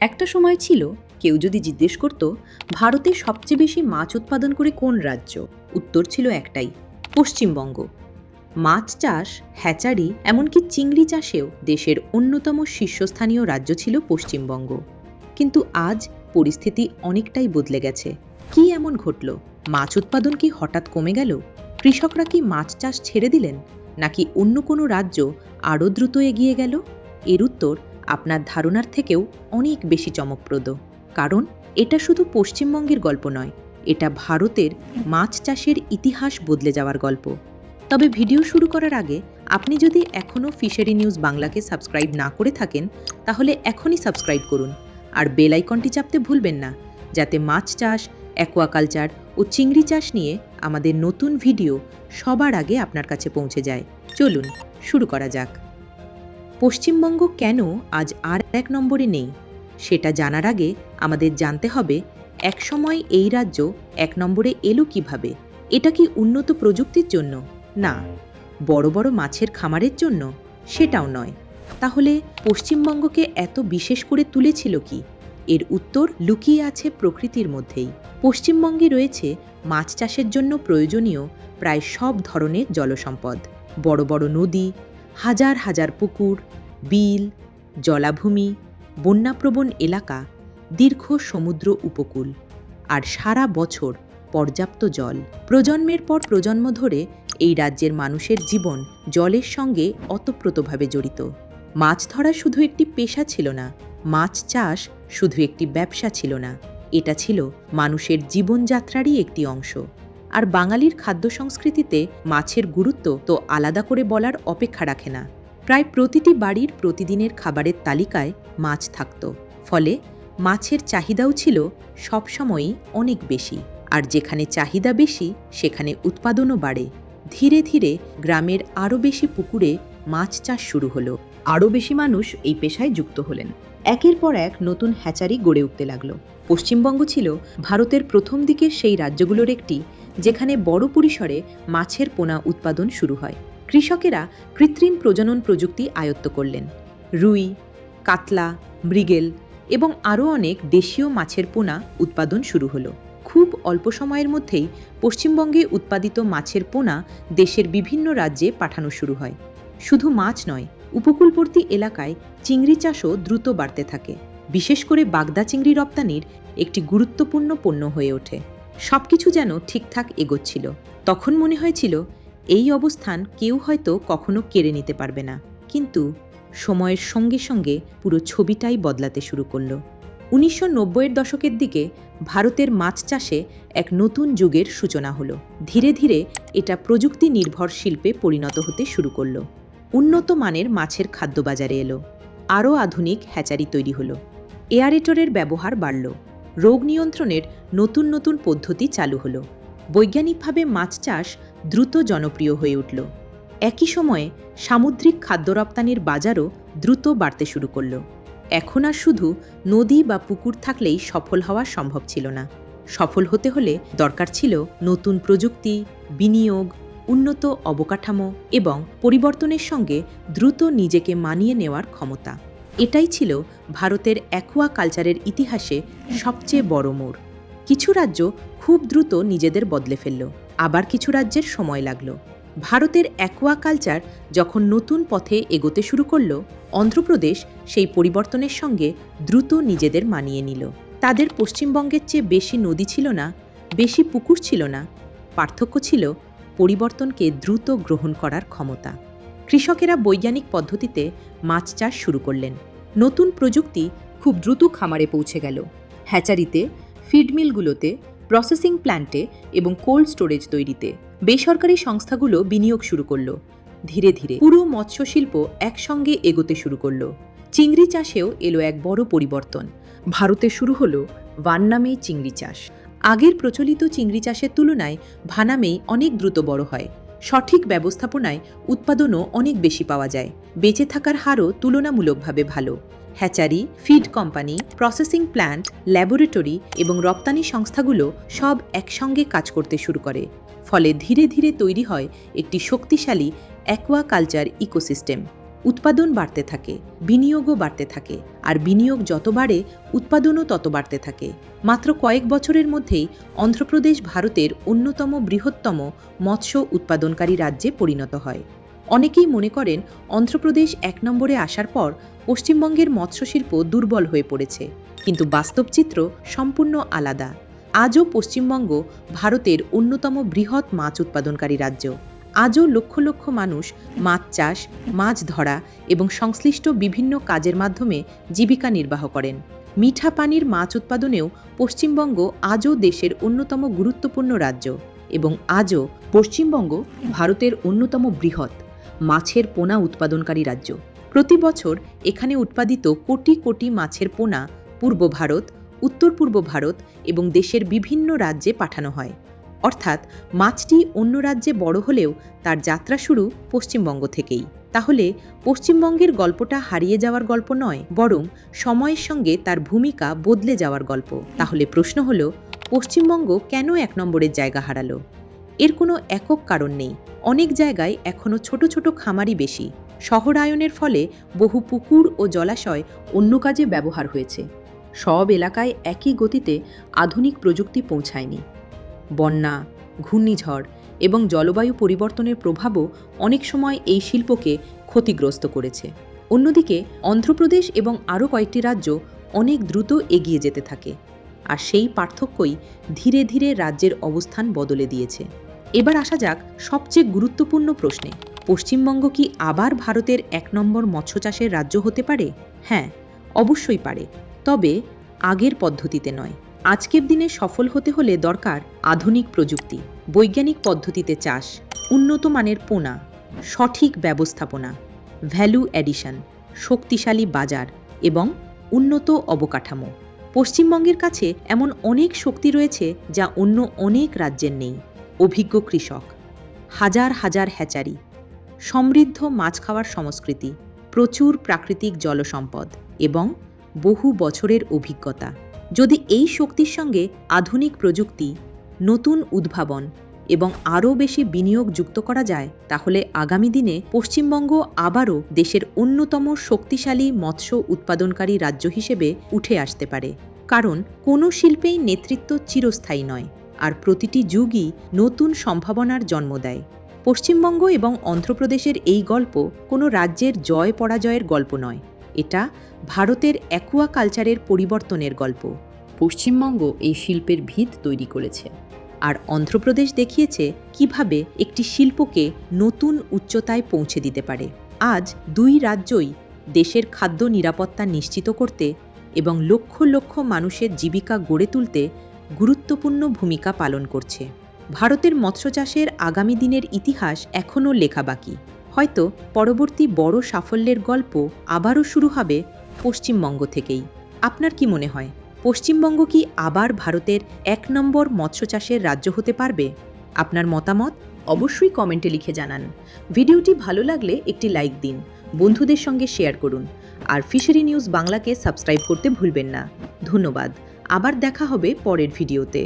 একটা সময় ছিল কেউ যদি জিজ্ঞেস করত ভারতে সবচেয়ে বেশি মাছ উৎপাদন করে কোন রাজ্য, উত্তর ছিল একটাই, পশ্চিমবঙ্গ। মাছ চাষ, হ্যাচারি, এমনকি চিংড়ি চাষেও দেশের অন্যতম শীর্ষস্থানীয় রাজ্য ছিল পশ্চিমবঙ্গ। কিন্তু আজ পরিস্থিতি অনেকটাই বদলে গেছে। কি এমন ঘটল? মাছ উৎপাদন কি হঠাৎ কমে গেল? কৃষকরা কি মাছ চাষ ছেড়ে দিলেন, নাকি অন্য কোনো রাজ্য আরও দ্রুত এগিয়ে গেল? এর উত্তর আপনার ধারণার থেকেও অনেক বেশি চমকপ্রদ। কারণ এটা শুধু পশ্চিমবঙ্গের গল্প নয়, এটা ভারতের মাছ চাষের ইতিহাস বদলে যাওয়ার গল্প। তবে ভিডিও শুরু করার আগে আপনি যদি এখনও ফিশারি নিউজ বাংলাকে সাবস্ক্রাইব না করে থাকেন, তাহলে এখনই সাবস্ক্রাইব করুন আর বেল আইকনটি চাপতে ভুলবেন না, যাতে মাছ চাষ, অ্যাকোয়াকালচার ও চিংড়ি চাষ নিয়ে আমাদের নতুন ভিডিও সবার আগে আপনার কাছে পৌঁছে যায়। চলুন শুরু করা যাক। পশ্চিমবঙ্গ কেন আজ আর 1 নম্বরে নেই, সেটা জানার আগে আমাদের জানতে হবে একসময় এই রাজ্য 1 নম্বরে এলো কিভাবে। এটা কি উন্নত প্রযুক্তির জন্য? না। বড় বড় মাছের খামারের জন্য? সেটাও নয়। তাহলে পশ্চিমবঙ্গকে এত বিশেষ করে তুলেছিল কি? এর উত্তর লুকিয়ে আছে প্রকৃতির মধ্যেই। পশ্চিমবঙ্গে রয়েছে মাছ চাষের জন্য প্রয়োজনীয় প্রায় সব ধরনের জলসম্পদ। বড় বড় নদী, হাজার হাজার পুকুর, বিল, জলাভূমি, বন্যাপ্রবণ এলাকা, দীর্ঘ সমুদ্র উপকূল, আর সারা বছর পর্যাপ্ত জল। প্রজন্মের পর প্রজন্ম ধরে এই রাজ্যের মানুষের জীবন জলের সঙ্গে ওতপ্রোতভাবে জড়িত। মাছ ধরা শুধু একটি পেশা ছিল না, মাছ চাষ শুধু একটি ব্যবসা ছিল না, এটা ছিল মানুষের জীবনযাত্রারই একটি অংশ। আর বাঙালির খাদ্য সংস্কৃতিতে মাছের গুরুত্ব তো আলাদা করে বলার অপেক্ষা রাখে না। প্রায় প্রতিটি বাড়ির প্রতিদিনের খাবারের তালিকায় মাছ থাকত। ফলে মাছের চাহিদাও ছিল সবসময়ই অনেক বেশি। আর যেখানে চাহিদা বেশি, সেখানে উৎপাদনও বাড়ে। ধীরে ধীরে গ্রামের আরও বেশি পুকুরে মাছ চাষ শুরু হলো। আরও বেশি মানুষ এই পেশায় যুক্ত হলেন। একের পর এক নতুন হ্যাচারি গড়ে উঠতে লাগলো। পশ্চিমবঙ্গ ছিল ভারতের প্রথম দিকের সেই রাজ্যগুলোর একটি, যেখানে বড় পরিসরে মাছের পোনা উৎপাদন শুরু হয়। কৃষকেরা কৃত্রিম প্রজনন প্রযুক্তি আয়ত্ত করলেন। রুই, কাতলা, মৃগেল এবং আরও অনেক দেশীয় মাছের পোনা উৎপাদন শুরু হলো। খুব অল্প সময়ের মধ্যেই পশ্চিমবঙ্গে উৎপাদিত মাছের পোনা দেশের বিভিন্ন রাজ্যে পাঠানো শুরু হয়। শুধু মাছ নয়, উপকূলবর্তী এলাকায় চিংড়ি চাষও দ্রুত বাড়তে থাকে। বিশেষ করে বাগদা চিংড়ি রপ্তানির একটি গুরুত্বপূর্ণ পণ্য হয়ে ওঠে। সবকিছু যেন ঠিকঠাক এগোচ্ছিল। তখন মনে হয়েছিল এই অবস্থান কেউ হয়তো কখনো কেড়ে নিতে পারবে না। কিন্তু সময়ের সঙ্গে সঙ্গে পুরো ছবিটাই বদলাতে শুরু করলো। 1990-এর দশকের দিকে ভারতের মাছ চাষে এক নতুন যুগের সূচনা হলো। ধীরে ধীরে এটা প্রযুক্তি নির্ভর শিল্পে পরিণত হতে শুরু করলো। উন্নত মানের মাছের খাদ্য বাজারে এলো। আরও আধুনিক হ্যাচারি তৈরি হলো। এয়ারেটরের ব্যবহার বাড়ল। রোগ নিয়ন্ত্রণের নতুন নতুন পদ্ধতি চালু হলো। বৈজ্ঞানিকভাবে মাছ চাষ দ্রুত জনপ্রিয় হয়ে উঠল। একই সময়ে সামুদ্রিক খাদ্য রপ্তানির বাজারও দ্রুত বাড়তে শুরু করল। এখন আর শুধু নদী বা পুকুর থাকলেই সফল হওয়া সম্ভব ছিল না। সফল হতে হলে দরকার ছিল নতুন প্রযুক্তি, বিনিয়োগ, উন্নত অবকাঠামো এবং পরিবর্তনের সঙ্গে দ্রুত নিজেকে মানিয়ে নেওয়ার ক্ষমতা। এটাই ছিল ভারতের অ্যাকোয়াকালচারের ইতিহাসে সবচেয়ে বড় মোড়। কিছু রাজ্য খুব দ্রুত নিজেদের বদলে ফেলল, আবার কিছু রাজ্যের সময় লাগল। ভারতের অ্যাকোয়াকালচার যখন নতুন পথে এগোতে শুরু করল, অন্ধ্রপ্রদেশ সেই পরিবর্তনের সঙ্গে দ্রুত নিজেদের মানিয়ে নিল। তাদের পশ্চিমবঙ্গের চেয়ে বেশি নদী ছিল না, বেশি পুকুর ছিল না, পার্থক্য ছিল পরিবর্তনকে দ্রুত গ্রহণ করার ক্ষমতা। কৃষকেরা বৈজ্ঞানিক পদ্ধতিতে মাছ চাষ শুরু করলেন। নতুন প্রযুক্তি খুব দ্রুত খামারে পৌঁছে গেল। হ্যাচারিতে, ফিডমিলগুলোতে, প্রসেসিং প্ল্যান্টে এবং কোল্ড স্টোরেজ তৈরিতে বেসরকারি সংস্থাগুলো বিনিয়োগ শুরু করলো। ধীরে ধীরে পুরো মৎস্য শিল্প একসঙ্গে এগোতে শুরু করলো। চিংড়ি চাষেও এলো এক বড় পরিবর্তন। ভারতে শুরু হলো ভান্নামেই চিংড়ি চাষ। আগের প্রচলিত চিংড়ি চাষের তুলনায় ভানামেই অনেক দ্রুত বড় হয়। সঠিক ব্যবস্থাপনায় উৎপাদনও অনেক বেশি পাওয়া যায়। বেঁচে থাকার হারও তুলনামূলকভাবে ভালো। Hatchery, feed company, processing plant, laboratory এবং রপ্তানি সংস্থাগুলো সব একসঙ্গে কাজ করতে শুরু করে। ফলে ধীরে ধীরে তৈরি হয় একটি শক্তিশালী অ্যাকোয়াকালচার ইকোসিস্টেম। উৎপাদন বাড়তে থাকে, বিনিয়োগও বাড়তে থাকে, আর বিনিয়োগ যত বাড়ে উৎপাদনও তত বাড়তে থাকে। মাত্র কয়েক বছরের মধ্যেই অন্ধ্রপ্রদেশ ভারতের অন্যতম বৃহত্তম মৎস্য উৎপাদনকারী রাজ্যে পরিণত হয়। অনেকেই মনে করেন অন্ধ্রপ্রদেশ 1 নম্বরে আসার পর পশ্চিমবঙ্গের মৎস্যশিল্প দুর্বল হয়ে পড়েছে, কিন্তু বাস্তব চিত্র সম্পূর্ণ আলাদা। আজও পশ্চিমবঙ্গ ভারতের অন্যতম বৃহৎ মাছ উৎপাদনকারী রাজ্য। আজও লক্ষ লক্ষ মানুষ মাছ চাষ, মাছ ধরা এবং সংশ্লিষ্ট বিভিন্ন কাজের মাধ্যমে জীবিকা নির্বাহ করেন। মিঠা পানির মাছ উৎপাদনেও পশ্চিমবঙ্গ আজও দেশের অন্যতম গুরুত্বপূর্ণ রাজ্য, এবং আজও পশ্চিমবঙ্গ ভারতের অন্যতম বৃহৎ মাছের পোনা উৎপাদনকারী রাজ্য। প্রতি বছর এখানে উৎপাদিত কোটি কোটি মাছের পোনা পূর্ব ভারত, উত্তর পূর্ব ভারত এবং দেশের বিভিন্ন রাজ্যে পাঠানো হয়। অর্থাৎ মাছটি অন্য রাজ্যে বড় হলেও তার যাত্রা শুরু পশ্চিমবঙ্গ থেকেই। তাহলে পশ্চিমবঙ্গের গল্পটা হারিয়ে যাওয়ার গল্প নয়, বরং সময়ের সঙ্গে তার ভূমিকা বদলে যাওয়ার গল্প। তাহলে প্রশ্ন হলো, পশ্চিমবঙ্গ কেন 1 নম্বরের জায়গা হারালো? এর কোনো একক কারণ নেই। অনেক জায়গায় এখনও ছোট ছোট খামারই বেশি। শহরায়নের ফলে বহু পুকুর ও জলাশয় অন্য কাজে ব্যবহার হয়েছে। সব এলাকায় একই গতিতে আধুনিক প্রযুক্তি পৌঁছায়নি। বন্যা, ঘূর্ণিঝড় এবং জলবায়ু পরিবর্তনের প্রভাবও অনেক সময় এই শিল্পকে ক্ষতিগ্রস্ত করেছে। অন্যদিকে অন্ধ্রপ্রদেশ এবং আরও কয়েকটি রাজ্য অনেক দ্রুত এগিয়ে যেতে থাকে, আর সেই পার্থক্যই ধীরে ধীরে রাজ্যের অবস্থান বদলে দিয়েছে। এবার আসা যাক সবচেয়ে গুরুত্বপূর্ণ প্রশ্নে। পশ্চিমবঙ্গ কি আবার ভারতের 1 নম্বর মৎস্য চাষের রাজ্য হতে পারে? হ্যাঁ, অবশ্যই পারে, তবে আগের পদ্ধতিতে নয়। আজকের দিনে সফল হতে হলে দরকার আধুনিক প্রযুক্তি, বৈজ্ঞানিক পদ্ধতিতে চাষ, উন্নত মানের পোনা, সঠিক ব্যবস্থাপনা, ভ্যালু অ্যাডিশন, শক্তিশালী বাজার এবং উন্নত অবকাঠামো। পশ্চিমবঙ্গের কাছে এমন অনেক শক্তি রয়েছে যা অন্য অনেক রাজ্যের নেই। অভিজ্ঞ কৃষক, হাজার হাজার হ্যাচারি, সমৃদ্ধ মাছ খাওয়ার সংস্কৃতি, প্রচুর প্রাকৃতিক জলসম্পদ এবং বহু বছরের অভিজ্ঞতা। যদি এই শক্তির সঙ্গে আধুনিক প্রযুক্তি, নতুন উদ্ভাবন এবং আরও বেশি বিনিয়োগ যুক্ত করা যায়, তাহলে আগামী দিনে পশ্চিমবঙ্গ আবারও দেশের অন্যতম শক্তিশালী মৎস্য উৎপাদনকারী রাজ্য হিসেবে উঠে আসতে পারে। কারণ কোনো শিল্পেই নেতৃত্ব চিরস্থায়ী নয়, আর প্রতিটি যুগই নতুন সম্ভাবনার জন্ম দেয়। পশ্চিমবঙ্গ এবং অন্ধ্রপ্রদেশের এই গল্প কোনো রাজ্যের জয় পরাজয়ের গল্প নয়, এটা ভারতের অ্যাকুয়াকালচারের পরিবর্তনের গল্প। পশ্চিমবঙ্গ এই শিল্পের ভিত তৈরি করেছে, আর অন্ধ্রপ্রদেশ দেখিয়েছে কিভাবে একটি শিল্পকে নতুন উচ্চতায় পৌঁছে দিতে পারে। আজ দুই রাজ্যই দেশের খাদ্য নিরাপত্তা নিশ্চিত করতে এবং লক্ষ লক্ষ মানুষের জীবিকা গড়ে তুলতে গুরুত্বপূর্ণ ভূমিকা পালন করছে। ভারতের মৎস্য চাষের আগামী দিনের ইতিহাস এখনও লেখা বাকি। হয়তো পরবর্তী বড় সাফল্যের গল্প আবারও শুরু হবে পশ্চিমবঙ্গ থেকেই। আপনার কি মনে হয়, পশ্চিমবঙ্গ কি আবার ভারতের 1 নম্বর মৎস্য চাষের রাজ্য হতে পারবে? আপনার মতামত অবশ্যই কমেন্টে লিখে জানান। ভিডিওটি ভালো লাগলে একটি লাইক দিন, বন্ধুদের সঙ্গে শেয়ার করুন, আর ফিশারি নিউজ বাংলাকে সাবস্ক্রাইব করতে ভুলবেন না। ধন্যবাদ। আবার দেখা হবে পরের ভিডিওতে।